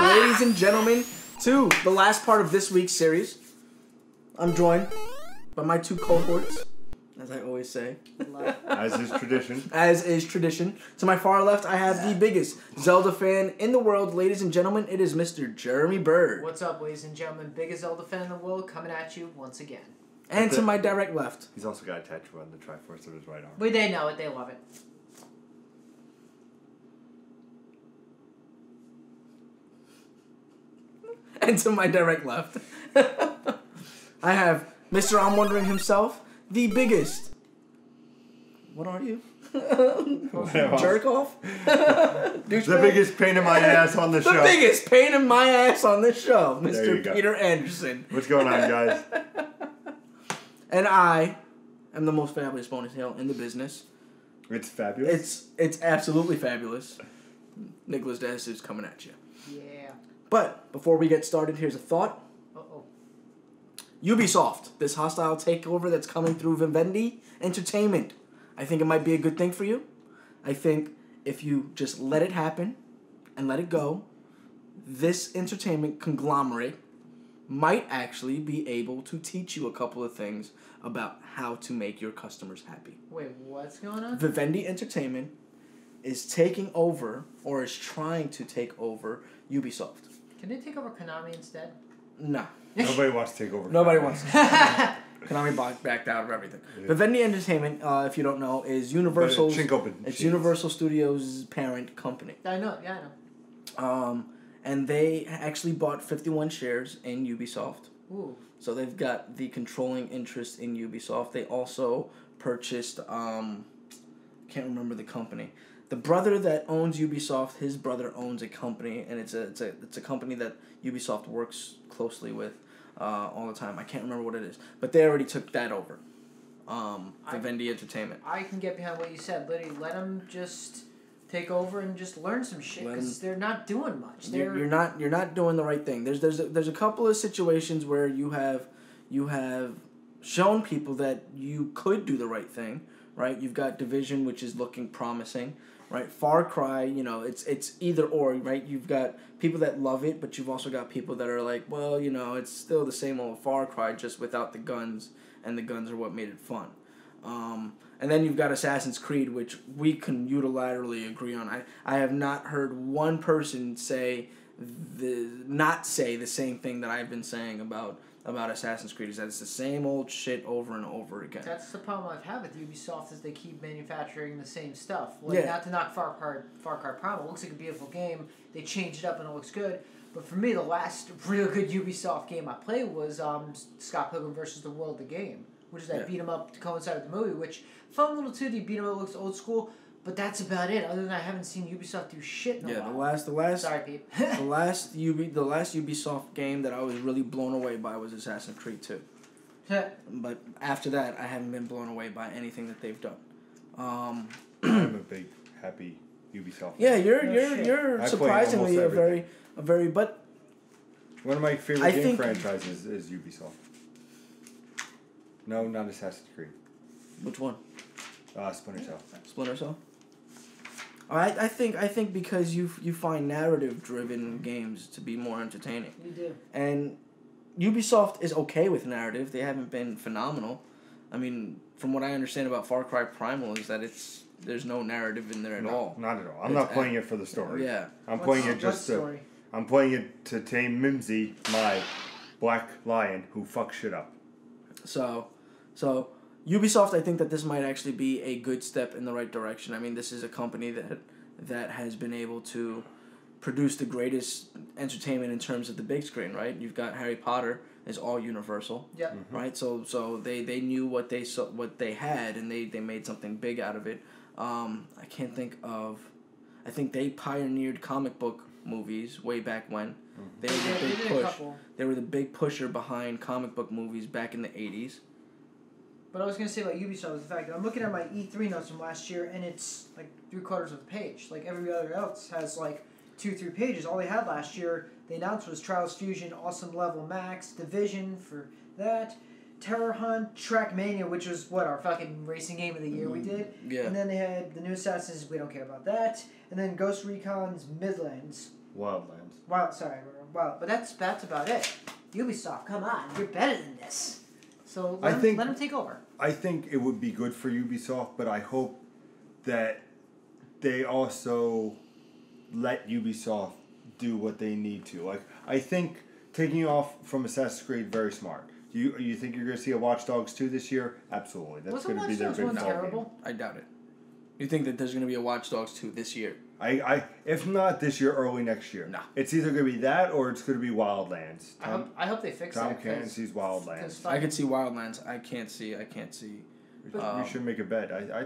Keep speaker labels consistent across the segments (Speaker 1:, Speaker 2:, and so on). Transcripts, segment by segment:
Speaker 1: ladies and gentlemen, to the last part of this week's series. I'm joined by my two cohorts, as I always say.
Speaker 2: As is tradition.
Speaker 1: As is tradition. To my far left, I have the biggest Zelda fan in the world. Ladies and gentlemen, it is Mr. Jeremy Bird.
Speaker 3: What's up, ladies and gentlemen? Biggest Zelda fan in the world, coming at you once again.
Speaker 1: And to my direct left.
Speaker 2: He's also got a tattoo on the Triforce of his right arm.
Speaker 3: Well, they know it. They love it.
Speaker 1: And to my direct left, I have Mr. I'm Wondering himself, the biggest. What are you? Jerk off?
Speaker 2: The biggest pain in my ass on the show.
Speaker 1: The biggest pain in my ass on this show,
Speaker 2: There
Speaker 1: Mr.
Speaker 2: you go.
Speaker 1: Peter Anderson.
Speaker 2: What's going on, guys?
Speaker 1: And I am the most fabulous ponytail in the business.
Speaker 2: It's fabulous.
Speaker 1: It's absolutely fabulous. Nicholas Dess is coming at you.
Speaker 3: Yeah.
Speaker 1: But before we get started, here's a thought.
Speaker 3: Uh-oh.
Speaker 1: Ubisoft, this hostile takeover that's coming through Vivendi Entertainment. I think it might be a good thing for you. I think if you just let it happen and let it go, this entertainment conglomerate might actually be able to teach you a couple of things about how to make your customers happy.
Speaker 3: Wait, what's going on?
Speaker 1: Vivendi Entertainment is taking over, or is trying to take over, Ubisoft.
Speaker 3: Can they take over Konami instead?
Speaker 1: Nah.
Speaker 2: Nobody wants to take over.
Speaker 1: Nobody wants to. Konami backed out of everything. Yeah. Vivendi Entertainment, if you don't know, is Universal's. It's Universal Studios' parent company.
Speaker 3: I know. Yeah, I know.
Speaker 1: And they actually bought 51 shares in Ubisoft.
Speaker 3: Ooh.
Speaker 1: So they've got the controlling interest in Ubisoft. They also purchased, can't remember the company. The brother that owns Ubisoft, his brother owns a company, and it's a company that Ubisoft works closely with all the time. I can't remember what it is, but they already took that over. Vivendi Entertainment.
Speaker 3: I can get behind what you said. Literally, let them just take over and just learn some shit, because they're not doing much.
Speaker 1: You're not doing the right thing. There's a couple of situations where you have shown people that you could do the right thing, right? You've got Division, which is looking promising, right? Far Cry, it's either or, right? You've got people that love it, but you've also got people that are like, well, it's still the same old Far Cry, just without the guns, and the guns are what made it fun. And then you've got Assassin's Creed, which we can unilaterally agree on. I have not heard one person not say the same thing that I've been saying about Assassin's Creed, is that it's the same old shit over and over again.
Speaker 3: That's the problem I've had with Ubisoft, is they keep manufacturing the same stuff. Like, not to knock Far Cry Primal. It looks like a beautiful game. They changed it up and it looks good. But for me, the last real good Ubisoft game I played was Scott Pilgrim vs. the World, the game, which is that beat 'em up to coincide with the movie, which fun little 2D beat 'em up, looks old school. But that's about it. Other than that, I haven't seen Ubisoft do shit in a while.
Speaker 1: the last.
Speaker 3: Sorry, Pete.
Speaker 1: the last Ubisoft game that I was really blown away by was Assassin's Creed 2. But after that, I haven't been blown away by anything that they've done.
Speaker 2: I'm a big happy Ubisoft.
Speaker 1: Yeah, you're surprisingly a very but.
Speaker 2: One of my favorite game franchises is Ubisoft. No, not Assassin's Creed.
Speaker 1: Which one?
Speaker 2: Splinter Cell.
Speaker 1: Splinter Cell? I think because you find narrative-driven games to be more entertaining.
Speaker 3: You do.
Speaker 1: And Ubisoft is okay with narrative. They haven't been phenomenal. I mean, from what I understand about Far Cry Primal is that there's no narrative in there at all.
Speaker 2: Not at all. I'm not playing it for the story.
Speaker 1: Yeah.
Speaker 2: I'm playing it to tame Mimsy, my black lion who fucks shit up.
Speaker 1: So Ubisoft, I think that this might actually be a good step in the right direction. I mean, this is a company that has been able to produce the greatest entertainment in terms of the big screen, right? You've got Harry Potter is all Universal, right? So they knew what they had, and they made something big out of it. I think they pioneered comic book movies way back when. They were the big push. They were the big pusher behind comic book movies back in the 80s.
Speaker 3: But I was going to say about Ubisoft is the fact that I'm looking at my E3 notes from last year, and it's like 3/4 of a page. Like every other else has like 2-3 pages. All they had last year, they announced, was Trials Fusion, Awesome Level Max, Division for that, Terror Hunt, Trackmania, which was our fucking racing game of the year we did.
Speaker 1: Yeah.
Speaker 3: And then they had the new Assassins, we don't care about that. And then Ghost Recon's Midlands.
Speaker 2: Wildlands.
Speaker 3: Sorry, but that's about it. Ubisoft, come on, you're better than this. So let them take over.
Speaker 2: I think it would be good for Ubisoft, but I hope that they also let Ubisoft do what they need to. Like, I think taking off from Assassin's Creed, very smart. You think you're going to see a Watch Dogs 2 this year? Absolutely. That's going to be their big
Speaker 3: terrible?
Speaker 1: I doubt it. You think that there's going to be a Watch Dogs 2 this year?
Speaker 2: If not this year, early next year.
Speaker 1: No.
Speaker 2: It's either going to be that or it's going to be Wildlands.
Speaker 3: I hope they fix
Speaker 2: Tom
Speaker 3: that.
Speaker 2: Cannon sees Wildlands.
Speaker 1: I could see Wildlands. I can't see.
Speaker 2: We should make a bet. I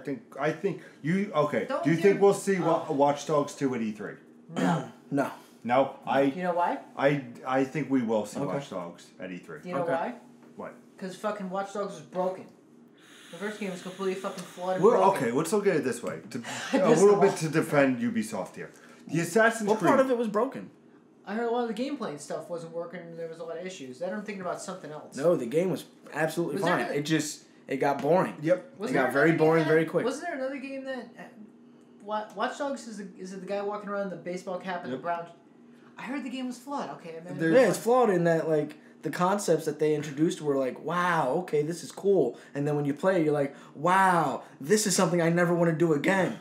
Speaker 2: think you okay.
Speaker 3: Don't
Speaker 2: Do you think we'll see Watch Dogs 2 at E3?
Speaker 3: No.
Speaker 1: No.
Speaker 2: No,
Speaker 3: You know why?
Speaker 2: I think we will see Watch Dogs at E3.
Speaker 3: You know why?
Speaker 2: What?
Speaker 3: Because fucking Watch Dogs was broken. The first game was completely fucking flawed and
Speaker 2: Well,
Speaker 3: broken.
Speaker 2: okay, let's look at it this way. A little bit to defend Ubisoft here. The Assassin's Creed.
Speaker 1: What part of it was broken?
Speaker 3: I heard a lot of the gameplay and stuff wasn't working and there was a lot of issues. Then I'm thinking about something else.
Speaker 1: No, the game was absolutely fine. It got boring.
Speaker 2: Yep.
Speaker 1: It got very boring very quick.
Speaker 3: Wasn't there another game that... Watch Dogs is it the guy walking around in the baseball cap and the brown... I heard the game was flawed. Okay,
Speaker 1: it's flawed in that, like, the concepts that they introduced were like, wow, okay, this is cool. And then when you play it, you're like, wow, this is something I never want to do again.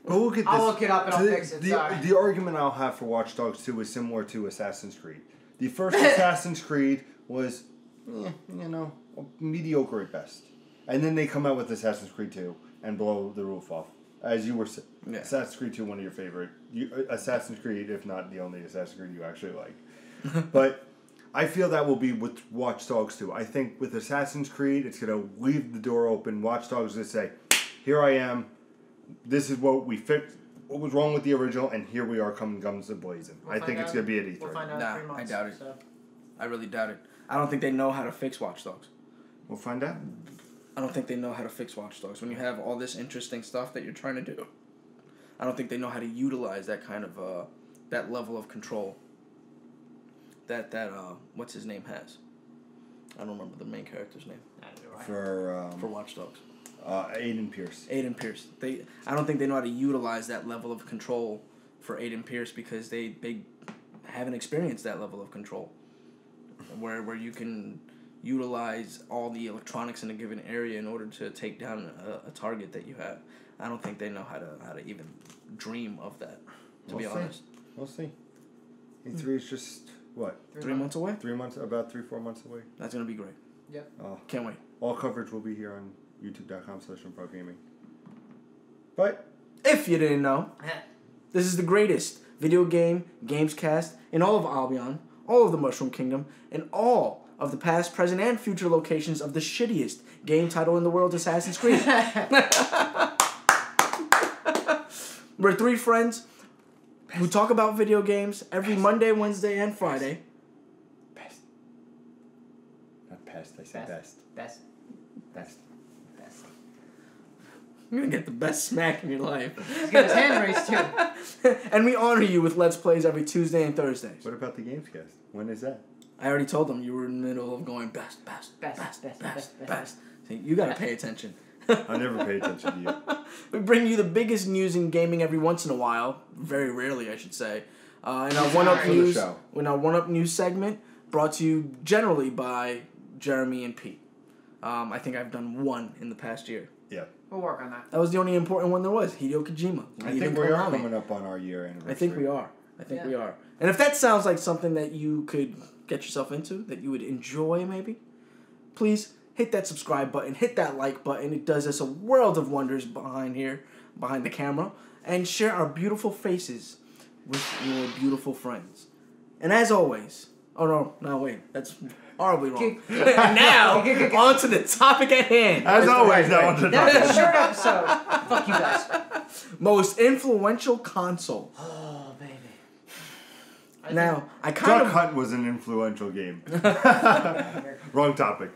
Speaker 2: But look at this.
Speaker 3: I'll look it up and I'll fix it.
Speaker 2: The argument I'll have for Watch Dogs 2 is similar to Assassin's Creed. The first Assassin's Creed was, mediocre at best. And then they come out with Assassin's Creed 2 and blow the roof off. As you were saying, Assassin's Creed 2, one of your favorite. Assassin's Creed, if not the only Assassin's Creed you actually like. But I feel that will be with Watch Dogs 2. I think with Assassin's Creed, it's going to leave the door open. Watch Dogs is going to say, here I am. This is what we fixed. What was wrong with the original, and here we are coming guns a-blazing. I think it's going to be at E3.
Speaker 3: We'll find out in 3 months.
Speaker 1: I doubt it.
Speaker 3: So.
Speaker 1: I really doubt it. I don't think they know how to fix Watch Dogs.
Speaker 2: We'll find out.
Speaker 1: I don't think they know how to fix Watch Dogs. When you have all this interesting stuff that you're trying to do, I don't think they know how to utilize that kind of, that level of control that what's his name has. I don't remember the main character's name.
Speaker 2: For
Speaker 1: Watch Dogs.
Speaker 2: Aiden Pierce.
Speaker 1: Aiden Pierce. I don't think they know how to utilize that level of control for Aiden Pierce because they haven't experienced that level of control. Where you can utilize all the electronics in a given area in order to take down a target that you have. I don't think they know how to even dream of that, to be honest.
Speaker 2: We'll see. E3 is just, what?
Speaker 1: 3 months away?
Speaker 2: 3 months, about 3-4 months away.
Speaker 1: That's going to be great.
Speaker 3: Yep.
Speaker 1: Can't wait.
Speaker 2: All coverage will be here on youtube.com/ImprovGaming. But
Speaker 1: if you didn't know, this is the greatest video game gamescast in all of Albion, all of the Mushroom Kingdom, and all of the past, present, and future locations of the shittiest game title in the world, Assassin's Creed. We're 3 friends who talk about video games every Monday, Wednesday, and Friday.
Speaker 2: Best. Not pest, I said best.
Speaker 3: Best.
Speaker 1: You're going to get the best smack in your life.
Speaker 3: He's got his hand raised, too.
Speaker 1: And we honor you with Let's Plays every Tuesday and Thursdays.
Speaker 2: What about the Gamescast? When is that?
Speaker 1: I already told them you were in the middle of going best. See, you got to pay attention.
Speaker 2: I never pay attention to you.
Speaker 1: We bring you the biggest news in gaming every once in a while. Very rarely, I should say. In our One Up News segment, brought to you generally by Jeremy and Pete. I think I've done 1 in the past year.
Speaker 2: Yeah.
Speaker 3: We'll work on that.
Speaker 1: That was the only important one there was. Hideo Kojima.
Speaker 2: I think we are coming up on our year anniversary.
Speaker 1: I think we are. We are. And if that sounds like something that you could get yourself into, that you would enjoy maybe, please hit that subscribe button, hit that like button. It does us a world of wonders behind the camera. And share our beautiful faces with your beautiful friends. And as always... Oh, no, wait. That's horribly wrong. And now, on to the topic at hand.
Speaker 2: As always, now on to the topic.
Speaker 3: That was a short episode. Fuck you guys.
Speaker 1: Most influential console.
Speaker 3: Oh, baby.
Speaker 2: Duck Hunt was an influential game. Wrong topic.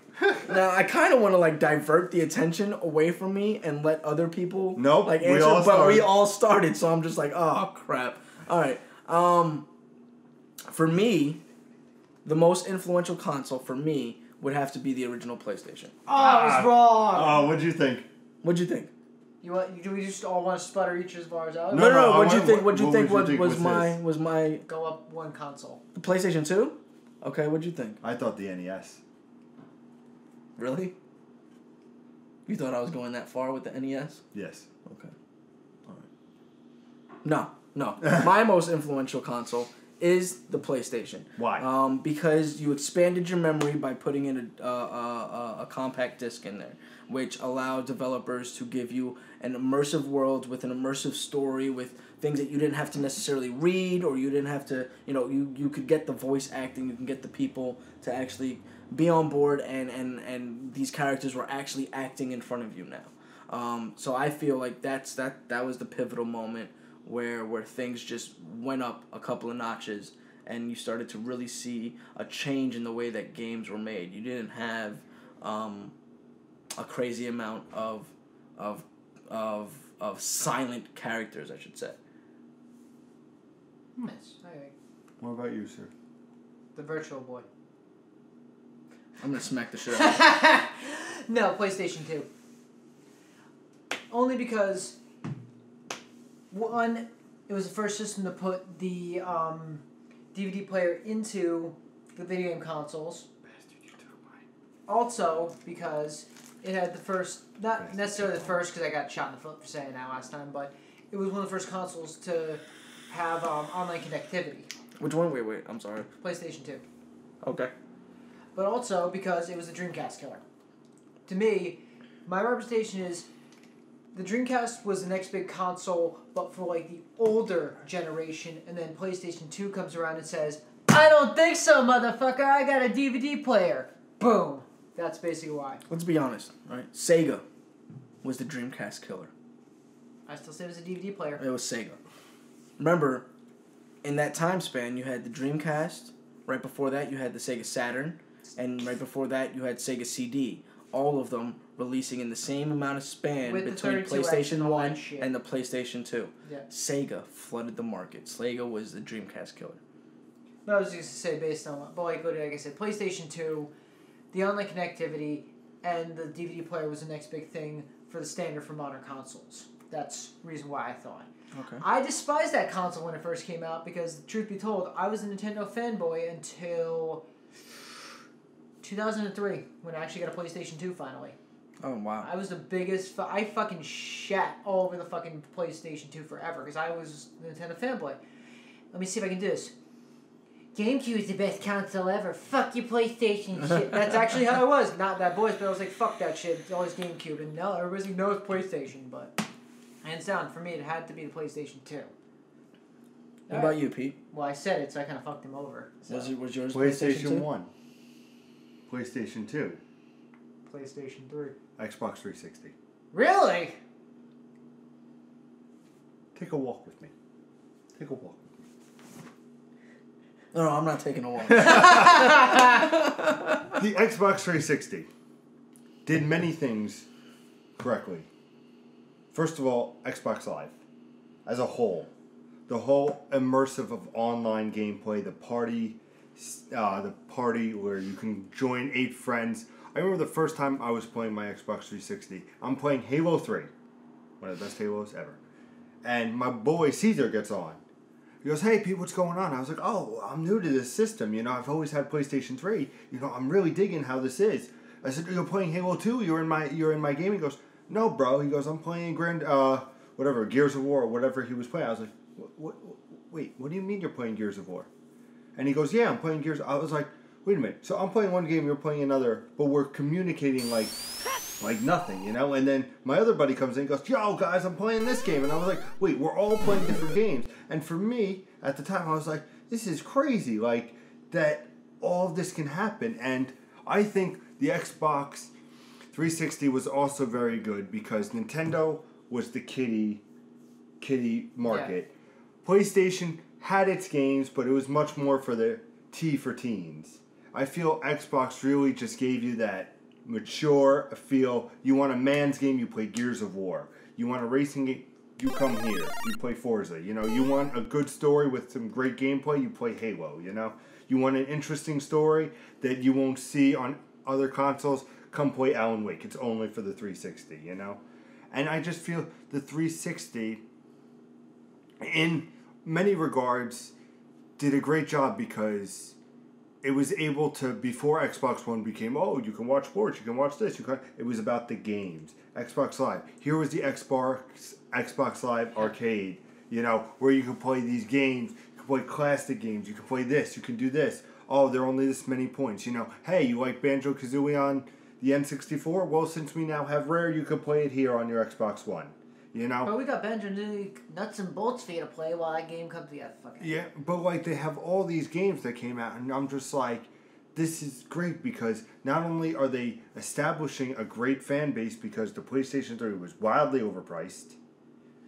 Speaker 1: Now, I kind of want to, divert the attention away from me and let other people,
Speaker 2: answer,
Speaker 1: we all started, so I'm just like, oh, crap. All right. For me... The most influential console for me would have to be the original PlayStation.
Speaker 3: Oh, I was wrong.
Speaker 2: Oh, what'd you think?
Speaker 1: What'd you think?
Speaker 3: Do we just all want to sputter each as far as out?
Speaker 1: No. What'd you think? What'd you think was my
Speaker 3: go up one console?
Speaker 1: The PlayStation 2? Okay, what'd you think?
Speaker 2: I thought the NES.
Speaker 1: Really? You thought I was going that far with the NES?
Speaker 2: Yes.
Speaker 1: Okay. All right. No. My most influential console is the PlayStation.
Speaker 2: Why?
Speaker 1: Because you expanded your memory by putting in a compact disc in there, which allowed developers to give you an immersive world with an immersive story with things that you didn't have to necessarily read, or you didn't have to, you could get the voice acting, you can get the people to actually be on board, and these characters were actually acting in front of you now. So I feel like that was the pivotal moment where things just went up a couple of notches, and you started to really see a change in the way that games were made. You didn't have a crazy amount of silent characters, I should say.
Speaker 3: Yes.
Speaker 2: What about you, sir?
Speaker 3: The Virtual Boy.
Speaker 1: I'm gonna smack the shit out of you.
Speaker 3: No, PlayStation 2. Only because, one, it was the first system to put the DVD player into the video game consoles. Also, because it had the first, not necessarily the first, because I got shot in the foot for saying that last time, but it was one of the first consoles to have online connectivity.
Speaker 1: Which one? Wait, I'm sorry.
Speaker 3: PlayStation 2.
Speaker 1: Okay.
Speaker 3: But also because it was the Dreamcast killer. To me, my representation is the Dreamcast was the next big console, but for like the older generation, and then PlayStation 2 comes around and says, I don't think so, motherfucker, I got a DVD player. Boom. That's basically why.
Speaker 1: Let's be honest, right? Sega was the Dreamcast killer.
Speaker 3: I still say it was a DVD player.
Speaker 1: It was Sega. Remember, in that time span, you had the Dreamcast. Right before that, you had the Sega Saturn. And right before that, you had Sega CD. All of them releasing in the same amount of span between PlayStation 1 and the PlayStation 2.
Speaker 3: Yeah.
Speaker 1: Sega flooded the market. Sega was the Dreamcast killer.
Speaker 3: No, I was just going to say based on, but like I said, PlayStation 2, the online connectivity, and the DVD player was the next big thing for the standard for modern consoles. That's the reason why I thought.
Speaker 1: Okay.
Speaker 3: I despised that console when it first came out because, truth be told, I was a Nintendo fanboy until 2003 when I actually got a PlayStation 2 finally.
Speaker 1: Oh, wow.
Speaker 3: I was the biggest... I fucking shat all over the fucking PlayStation 2 forever because I was a Nintendo fanboy. Let me see if I can do this. GameCube is the best console ever. Fuck your PlayStation shit. That's actually how I was. Not that voice, but I was like, fuck that shit. It's always GameCube. And now everybody knows PlayStation, but... hands down, for me, it had to be the PlayStation 2.
Speaker 1: What about you, Pete?
Speaker 3: Well, I said it, so I kind of fucked him over. So.
Speaker 1: Was yours
Speaker 2: PlayStation 1. PlayStation 2.
Speaker 3: PlayStation 3.
Speaker 2: Xbox 360.
Speaker 3: Really?
Speaker 2: Take a walk with me. Take a walk with me.
Speaker 1: No, I'm not taking a walk.
Speaker 2: The Xbox 360 did many things correctly. First of all, Xbox Live. As a whole. The whole immersive of online gameplay, the party where you can join 8 friends. I remember the first time I was playing my Xbox 360. I'm playing Halo 3. One of the best Halos ever. And my boy Caesar gets on. He goes, hey Pete, what's going on? I was like, oh, I'm new to this system. I've always had PlayStation 3. I'm really digging how this is. I said, you're playing Halo 2? You're in my game? He goes, no, bro. He goes, I'm playing Gears of War, or whatever he was playing. I was like, wait, what do you mean you're playing Gears of War? And he goes, yeah, I'm playing Gears. I was like, wait a minute. So I'm playing one game, you're playing another, but we're communicating like nothing, And then my other buddy comes in and goes, yo, guys, I'm playing this game. And I was like, wait, we're all playing different games. And for me, at the time, I was like, this is crazy, that all of this can happen. And I think the Xbox 360 was also very good because Nintendo was the kiddie market. Yeah. PlayStation had its games, but it was much more for the for teens. I feel Xbox really just gave you that mature feel. You want a man's game, you play Gears of War. You want a racing game, you come here. You play Forza. You want a good story with some great gameplay, you play Halo. You want an interesting story that you won't see on other consoles, come play Alan Wake. It's only for the 360, And I just feel the 360, in many regards, did a great job because it was able to, before Xbox One became, you can watch sports, you can watch this, it was about the games. Xbox Live. Here was the Xbox Live Arcade, where you could play these games, you can play classic games, you can play this, you can do this. Oh, there are only this many points, Hey, you like Banjo-Kazooie on the N64? Well, since we now have Rare, you can play it here on your Xbox One.
Speaker 3: But we got Banjo nuts and bolts for you to play while that game comes together.
Speaker 2: Yeah, but they have all these games that came out, and I'm just like, this is great because not only are they establishing a great fan base because the PlayStation 3 was wildly overpriced.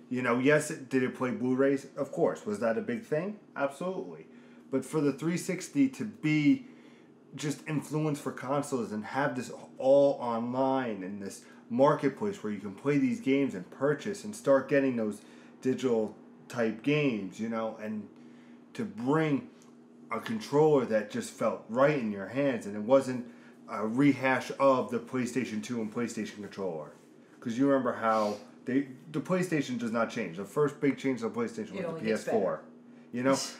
Speaker 2: Yes, did it play Blu-rays? Of course. Was that a big thing? Absolutely. But for the 360 to be just influence for consoles and have this all online and this marketplace where you can play these games and purchase and start getting those digital type games, and to bring a controller that just felt right in your hands and it wasn't a rehash of the PlayStation 2 and PlayStation controller. Because you remember how the PlayStation does not change. The first big change of the PlayStation was the PS4.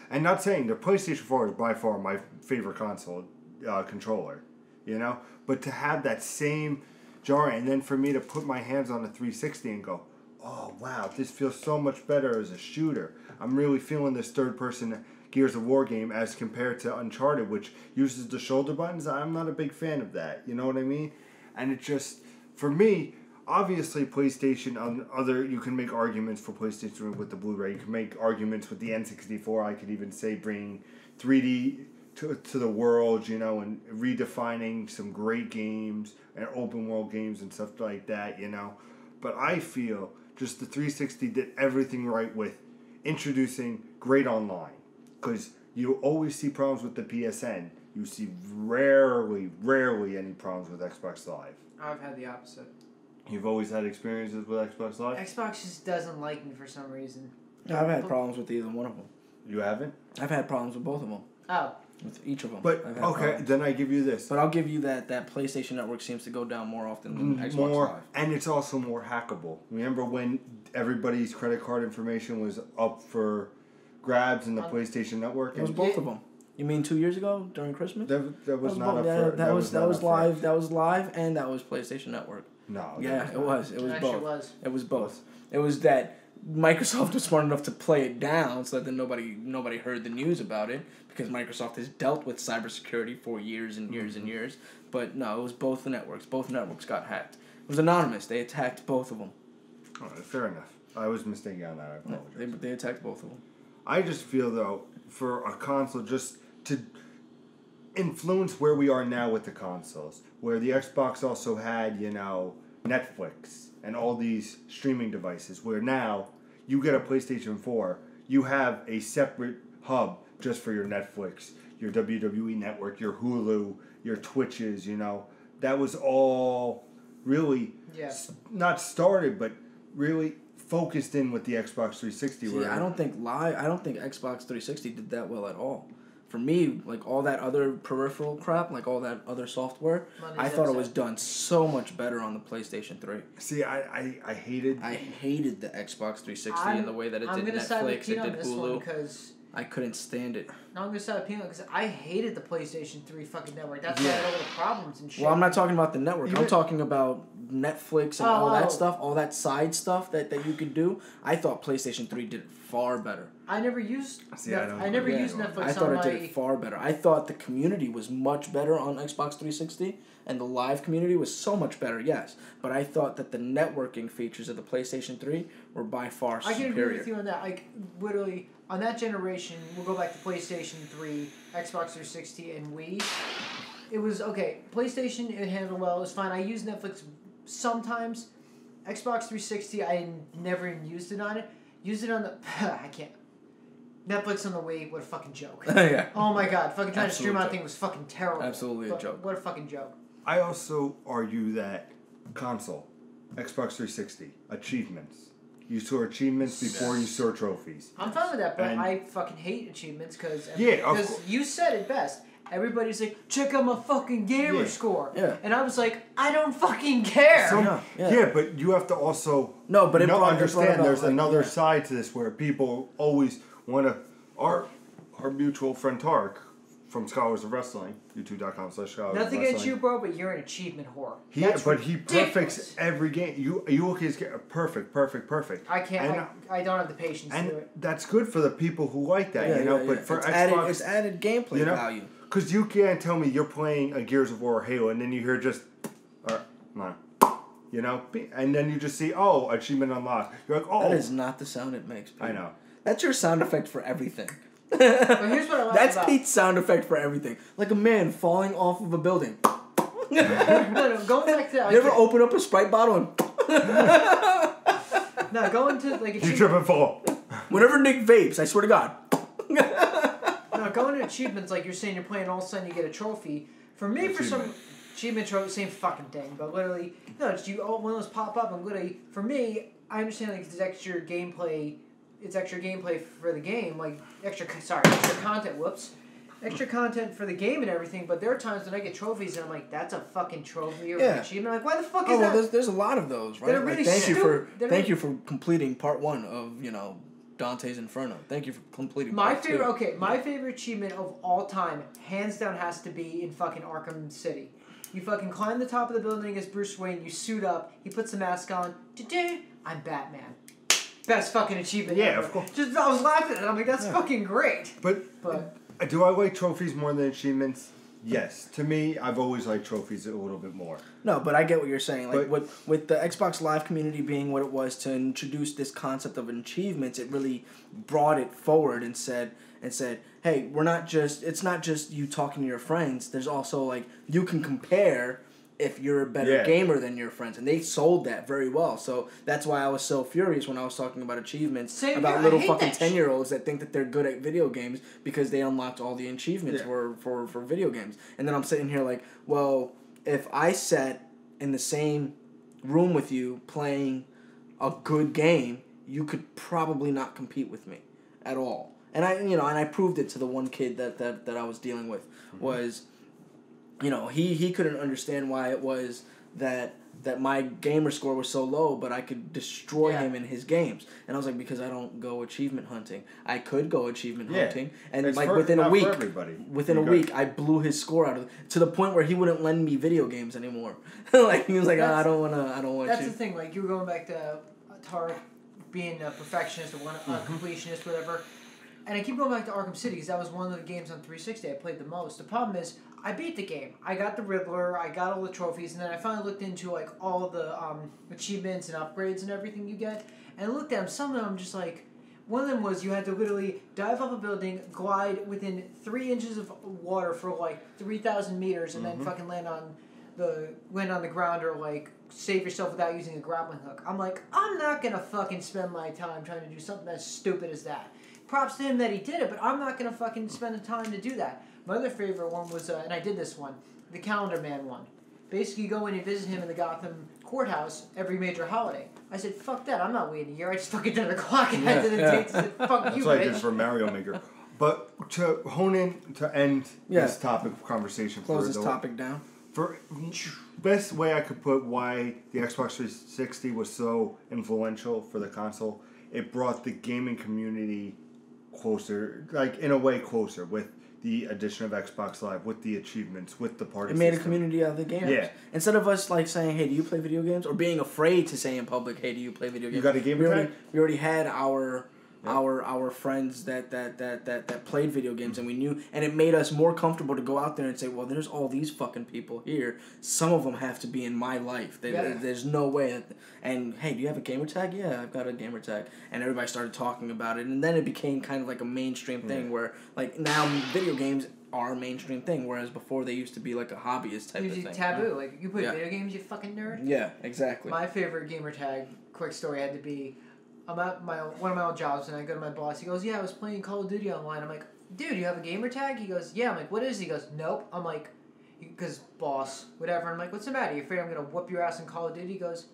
Speaker 2: And not saying the PlayStation 4 is by far my favorite console controller, but to have that same jar and then for me to put my hands on the 360 and go, oh wow, this feels so much better as a shooter. I'm really feeling this third person Gears of War game as compared to Uncharted, which uses the shoulder buttons. I'm not a big fan of that, you know what I mean? And it just, for me, obviously PlayStation, you can make arguments for PlayStation with the Blu-ray, you can make arguments with the N64, I could even say bringing 3D to the world, and redefining some great games and open world games and stuff like that, But I feel just the 360 did everything right with introducing great online. Because you always see problems with the PSN. You see rarely any problems with Xbox Live.
Speaker 3: I've had the opposite.
Speaker 2: You've always had experiences with Xbox Live?
Speaker 3: Xbox just doesn't like me for some reason.
Speaker 1: No, I've had problems with either one of them.
Speaker 2: You haven't?
Speaker 1: I've had problems with both of them.
Speaker 3: Oh.
Speaker 1: With each of them.
Speaker 2: But, okay, then I give you this.
Speaker 1: But I'll give you that PlayStation Network seems to go down more often than Xbox Live.
Speaker 2: And it's also more hackable. Remember when everybody's credit card information was up for grabs in the PlayStation Network?
Speaker 1: It was both of them. You mean 2 years ago during Christmas?
Speaker 2: That was not up for...
Speaker 1: That was live. That was live, and that was PlayStation Network.
Speaker 2: No.
Speaker 1: Yeah, it was. It was both. It was both. It was that Microsoft was smart enough to play it down so that nobody heard the news about it because Microsoft has dealt with cybersecurity for years and years and years. But no, it was both the networks. Both networks got hacked. It was anonymous. They attacked both of them.
Speaker 2: All right, fair enough. I was mistaken on that. I apologize.
Speaker 1: They attacked both of them. I
Speaker 2: just feel, though, for a console, just to influence where we are now with the consoles, where the Xbox also had, Netflix and all these streaming devices, where now you get a PlayStation 4, you have a separate hub just for your Netflix, your WWE Network, your Hulu, your Twitches, That was all really not started, but really focused in with the Xbox 360.
Speaker 1: See, I don't think Xbox 360 did that well at all. For me, all that other peripheral crap, all that other software, I thought it was done so much better on the PlayStation 3.
Speaker 2: See, I hated
Speaker 1: the Xbox 360 in the way that it did Netflix, it did Hulu. I couldn't stand it.
Speaker 3: No, I'm going to side with Peanut because I hated the PlayStation 3 fucking network. That's why I had all the problems and shit.
Speaker 1: Well, I'm not talking about the network. I'm talking about Netflix and all that stuff, all that side stuff that you could do. I thought PlayStation 3 did it far better.
Speaker 3: I never used Netflix.
Speaker 1: I thought it did it far better. I thought the community was much better on Xbox 360, and the live community was so much better, yes. But I thought that the networking features of the PlayStation 3 were by far superior.
Speaker 3: I can agree with you on that. Literally, on that generation, we'll go back to PlayStation 3, Xbox 360, and Wii. It was, okay, PlayStation, it handled well. It was fine. I used Netflix sometimes. Xbox 360, I never even used it on it. Used it on the... I can't. Netflix on the Wii, what a fucking joke.
Speaker 1: Yeah.
Speaker 3: Oh my god, fucking trying to stream on that thing was fucking terrible.
Speaker 1: Absolutely a joke.
Speaker 3: What a fucking joke.
Speaker 2: I also argue that console, Xbox 360, achievements. You saw achievements before you saw trophies.
Speaker 3: I'm fine with that, but I fucking hate achievements because you said it best. everybody's like, check out my fucking gamer score.
Speaker 1: Yeah.
Speaker 3: And I was like, I don't fucking care.
Speaker 2: But you have to also
Speaker 1: understand
Speaker 2: there's another side to this where people always want to. Our mutual friend Tark from Scholars of Wrestling, youtube.com/Scholars.
Speaker 3: Nothing against you, bro, but you're an achievement whore.
Speaker 2: He perfects every game. You look at his game, perfect.
Speaker 3: I can't. I don't have the patience to do it.
Speaker 2: That's good for the people who like that, But for Xbox,
Speaker 1: it's added gameplay value.
Speaker 2: Because you can't tell me you're playing a Gears of War or Halo, and then you hear just, come on, and then you just see, achievement unlocked. You're like,
Speaker 1: that is not the sound it makes. Pete.
Speaker 2: I know.
Speaker 1: That's your sound effect for everything.
Speaker 3: But here's what I like
Speaker 1: That's Pete's sound effect for everything. Like a man falling off of a building.
Speaker 3: No, going back to...
Speaker 1: You ever open up a Sprite bottle and...
Speaker 3: No, going to, like...
Speaker 2: You trip and fall.
Speaker 1: Whenever Nick vapes, I swear to God.
Speaker 3: No, going to achievements, like you're saying you're playing, all of a sudden you get a trophy. For me, for some... Achievement trophy, same fucking thing. But literally... No, it's one of those pop up and literally... For me, I understand, like, it's extra gameplay... It's extra gameplay for the game, like extra content. Extra content for the game and everything. But there are times when I get trophies and I'm like, "That's a fucking trophy or an achievement." I'm like, why the fuck is that?
Speaker 1: There's a lot of those, right?
Speaker 3: Really
Speaker 1: thank you for completing part 1 of Dante's Inferno. Thank you for completing.
Speaker 3: My favorite achievement of all time, hands down, has to be in fucking Arkham City. You fucking climb the top of the building as Bruce Wayne. You suit up. He puts the mask on. I'm Batman. Best fucking achievement ever.
Speaker 2: Of course.
Speaker 3: I was laughing at it. I'm like, that's fucking great.
Speaker 2: But do I like trophies more than achievements? Yes. To me, I've always liked trophies a little bit more.
Speaker 1: No, but I get what you're saying. Like, with the Xbox Live community being what it was to introduce this concept of achievements, it really brought it forward and said, hey, it's not just you talking to your friends. There's also, like, you can compare if you're a better gamer than your friends. And they sold that very well. So that's why I was so furious when I was talking about achievements about little fucking 10-year-olds that think that they're good at video games because they unlocked all the achievements for video games. And then I'm sitting here like, well, if I sat in the same room with you playing a good game, you could probably not compete with me at all. And I proved it to the one kid that I was dealing with was... he couldn't understand why it was that my gamer score was so low, but I could destroy him in his games. And I was like, because I don't go achievement hunting. I could go achievement hunting, and within a week, I blew his score out of to the point where he wouldn't lend me video games anymore. Like he was like, I don't want.
Speaker 3: That's the thing. Like you were going back to Tarek being a perfectionist or a completionist, whatever. And I keep going back to Arkham City because that was one of the games on 360 I played the most. The problem is, I beat the game. I got the Riddler, I got all the trophies, and then I finally looked into like all of the achievements and upgrades and everything you get. And I looked at them. Some of them just like, one of them was you had to literally dive off a building, glide within 3 inches of water for like 3,000 meters, and then fucking land on the ground or like save yourself without using a grappling hook. I'm like, I'm not gonna fucking spend my time trying to do something as stupid as that. Props to him that he did it, but I'm not going to fucking spend the time to do that. My other favorite one was, and I did this one, the Calendar Man one. Basically, you go in and visit him in the Gotham courthouse every major holiday. I said, fuck that, I'm not waiting a year. I just fucking did the clock and I did the dates and said, fuck
Speaker 2: That's
Speaker 3: you,
Speaker 2: what
Speaker 3: bitch.
Speaker 2: I did for Mario Maker. But to hone in, to end this topic of conversation.
Speaker 1: Close this topic down.
Speaker 2: For best way I could put why the Xbox 360 was so influential for the console, it brought the gaming community closer, like in a way closer with the addition of Xbox Live, with the achievements, with the party
Speaker 1: system. It made
Speaker 2: system.
Speaker 1: A community out of the gamers. Yeah. Instead of us like saying, hey, do you play video games? Or being afraid to say in public, hey, do you play video games?
Speaker 2: You got a gamer tag?
Speaker 1: We already had our friends that played video games, and we knew, and it made us more comfortable to go out there and say, well, there's all these fucking people here. Some of them have to be in my life. There's no way. And hey, do you have a gamer tag? Yeah, I've got a gamer tag. And everybody started talking about it, and then it became kind of like a mainstream thing where like now video games are a mainstream thing, whereas before they used to be like a hobbyist type of thing.
Speaker 3: Taboo. Like you play video games, you fucking nerd.
Speaker 1: Yeah, exactly.
Speaker 3: My favorite gamer tag, quick story, had to be. I'm at one of my old jobs, and I go to my boss. He goes, yeah, I was playing Call of Duty online. I'm like, dude, you have a gamer tag? He goes, yeah. I'm like, what is it? He goes, nope. I'm like, because boss, whatever. I'm like, what's the matter? You afraid I'm going to whoop your ass in Call of Duty? He goes,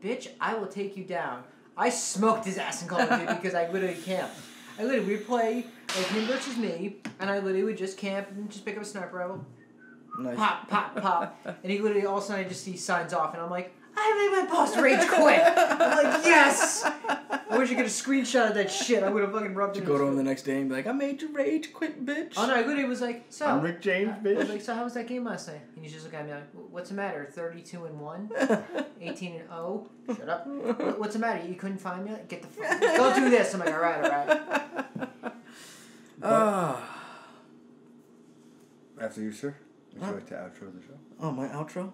Speaker 3: bitch, I will take you down. I smoked his ass in Call of Duty because I literally can't. We would play like him versus me, and I literally would just camp and just pick up a sniper rifle.
Speaker 1: Nice.
Speaker 3: Pop, pop, pop. And he literally, all of a sudden, I just see signs off, and I'm like, I made my boss rage quit. I'm like, yes! I wish I could have screenshotted that shit. I would have fucking rubbed it in.
Speaker 1: Go to him the next day and be like, I made you rage quit, bitch.
Speaker 3: Oh, no, I literally was like, so.
Speaker 2: I'm Rick James, bitch.
Speaker 3: I was like, so how was that game last night? And he's just looking at me like, what's the matter? 32-1? 18-0? Shut up. What's the matter? You couldn't find me? Get the fuck. Don't do this. I'm like, all right.
Speaker 2: After you, sir, would you like to outro the show?
Speaker 1: Oh, my outro?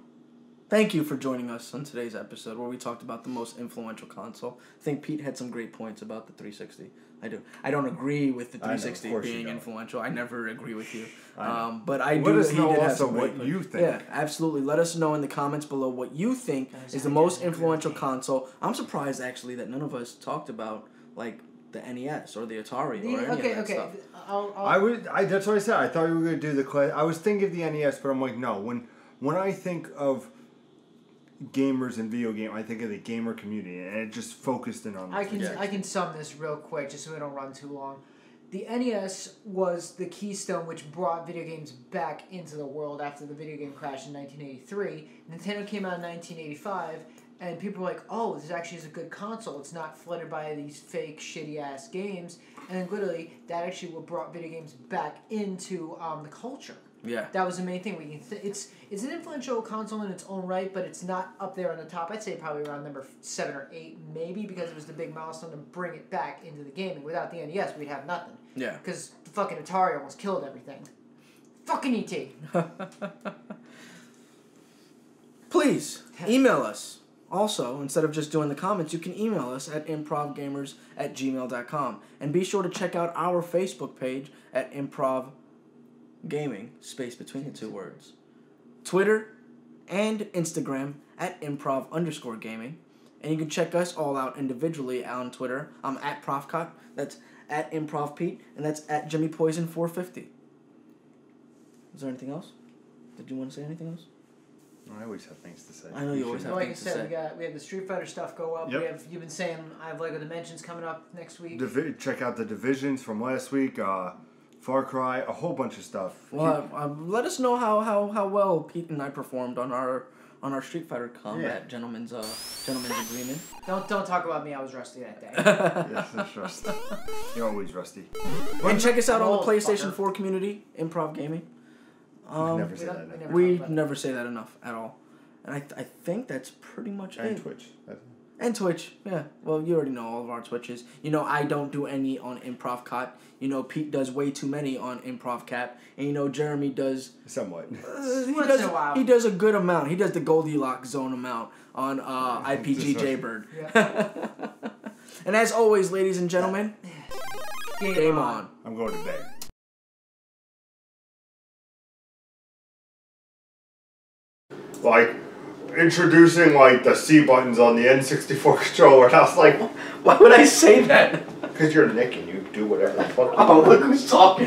Speaker 1: Thank you for joining us on today's episode where we talked about the most influential console. I think Pete had some great points about the 360. I do. I don't agree with the 360 being influential. I never agree with you. But I do.
Speaker 2: Let us know
Speaker 1: also
Speaker 2: what you think.
Speaker 1: Yeah, absolutely. Let us know in the comments below what you think is the most influential console. I'm surprised actually that none of us talked about like the NES or the Atari or any of that stuff.
Speaker 2: That's what I said. I thought you were going to do the class. I was thinking of the NES, but I'm like, no. When I think of gamers and video game, I think of the gamer community, and it just focused in on.
Speaker 3: I can sum this real quick, just so we don't run too long. The NES was the keystone which brought video games back into the world after the video game crash in 1983. Nintendo came out in 1985, and people were like, "Oh, this actually is a good console. It's not flooded by these fake, shitty ass games." And then literally, that actually what brought video games back into the culture.
Speaker 1: Yeah,
Speaker 3: that was the main thing. It's an influential console in its own right, but it's not up there on the top. I'd say probably around number 7 or 8, maybe, because it was the big milestone to bring it back into the gaming. Without the NES, we'd have nothing.
Speaker 1: Yeah,
Speaker 3: because the fucking Atari almost killed everything. Fucking ET.
Speaker 1: Please email us. Also, instead of just doing the comments, you can email us at improvgamers@gmail.com. And be sure to check out our Facebook page at ImprovGaming, space between the two words. Twitter and Instagram at Improv_gaming. And you can check us all out individually on Twitter. I'm at ProfCot. That's at ImprovPete. And that's at JimmyPoison450. Is there anything else? Did you want to say anything else?
Speaker 2: I always have things to say.
Speaker 1: I know you always have things to say.
Speaker 3: Like I said, we have the Street Fighter stuff go up. Yep. You've been saying I have LEGO Dimensions coming up next week.
Speaker 2: Check out the Divisions from last week. Far Cry, a whole bunch of stuff.
Speaker 1: Well, let us know how well Pete and I performed on our Street Fighter combat gentleman's agreement.
Speaker 3: Don't talk about me. I was rusty that day.
Speaker 2: Yes, that's rusty. You're always rusty.
Speaker 1: And check us out on the PlayStation 4 community, Improv Gaming.
Speaker 2: Never say that enough.
Speaker 1: We never say that enough at all. And I think that's pretty much it.
Speaker 2: And Twitch.
Speaker 1: And Twitch, yeah. Well, you already know all of our Twitches. You know, I don't do any on ImprovCot. You know, Pete does way too many on ImprovCap. And you know, Jeremy does...
Speaker 2: Somewhat.
Speaker 1: He does a good amount. He does the Goldilocks zone amount on IPG Jaybird. Yeah. And as always, ladies and gentlemen, game on.
Speaker 2: I'm going to bed. Like, introducing, like, the C buttons on the N64 controller, and I was like...
Speaker 1: Why would I say that?
Speaker 2: Because you're Nick and you do whatever the fuck you
Speaker 1: Oh, look who's talking.